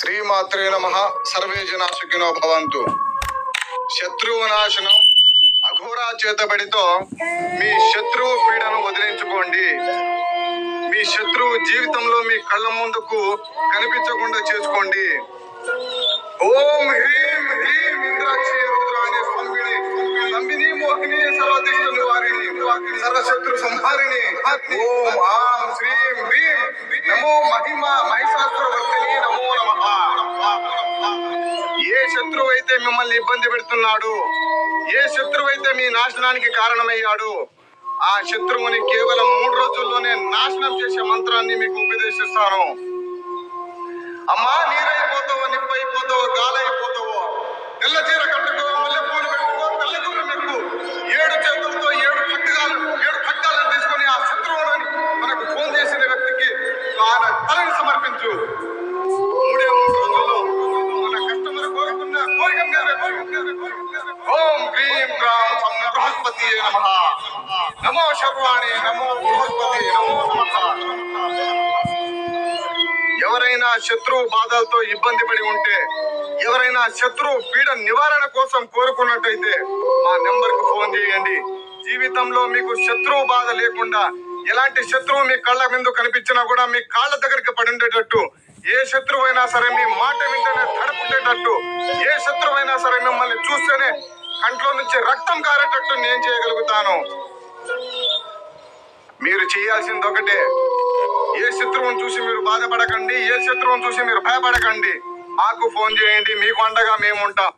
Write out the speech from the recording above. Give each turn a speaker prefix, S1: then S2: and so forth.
S1: శ్రీమాత్రే నమః. సర్వే జనా సుఖినో భవంతు. శత్రువునాశనం అఘోరా చేతబడితో మీ శత్రువు పీడను వదిలించుకోండి. మీ శత్రువు జీవితంలో మీ కళ్ళ ముందుకు కనిపించకుండా చేసుకోండి. ఓం హ్రీం హ్రీం ఇంద్రాక్షి రుద్రాణి స్తంభిని స్తంభిని మోహిని సర్వదిష్ట నివారిణి సర్వశత్రు సంహారిణి. ఓం ఆం శ్రీం హ్రీం నమో మహిమా మహిషాసురవర్తిని నమో నమః. ఏ శత్రువు అయితే మిమ్మల్ని ఇబ్బంది పెడుతున్నాడు, ఏ శత్రువు అయితే మీ నాశనానికి కారణమయ్యాడు, ఆ శత్రువుని కేవలం 3 రోజుల్లోనే నాశనం చేసే మంత్రాన్ని మీకు ఉపదేశిస్తాను. అమ్మా, నీరైపోతావో, నిప్పైపోతావో, గాలైపోతావో, తెల్ల చీర కట్టుకో, మల్లెపూలు పెట్టుకో, తెల్లగూర మెక్కు, 7 చేతులతో 7 ఖడ్గాలను తీసుకొని ఆ శత్రువుని మనకు ఫోన్ చేసిన వ్యక్తికి ఆయన తలని సమర్పించు. 3 రోజుల్లో మన కస్టమర్ కోరుకున్న కోరిక నెరవేరు. ఓం హ్రీం గ్రాం సం బృహస్పతి నమః. నమో శర్వాణి నమో బృహస్పతి నమో నమః. ఎవరైనా శత్రువు బాధలతో ఇబ్బంది పడి ఉంటే, ఎవరైనా శత్రువు పీడ నివారణ కోసం కోరుకున్నట్టయితే మా నెంబర్కు ఫోన్ చేయండి. జీవితంలో మీకు శత్రువు బాధ లేకుండా, ఎలాంటి శత్రువు మీ కళ్ళ మీద కనిపించినా కూడా మీ కాళ్ళ దగ్గరికి పడి ఉండేటట్టు, ఏ శత్రువు అయినా సరే మీ మాట వింటేనే తడుపుండేటట్టు, ఏ శత్రువు అయినా సరే మిమ్మల్ని చూస్తేనే కంట్లో నుంచి రక్తం కారేటట్టు నేను చేయగలుగుతాను. మీరు చేయాల్సింది ఒకటే, ఏ శత్రువుని చూసి మీరు బాధపడకండి, ఏ శత్రువుని చూసి మీరు భయపడకండి. మాకు ఫోన్ చేయండి, మీకు అండగా మేము ఉంటాం.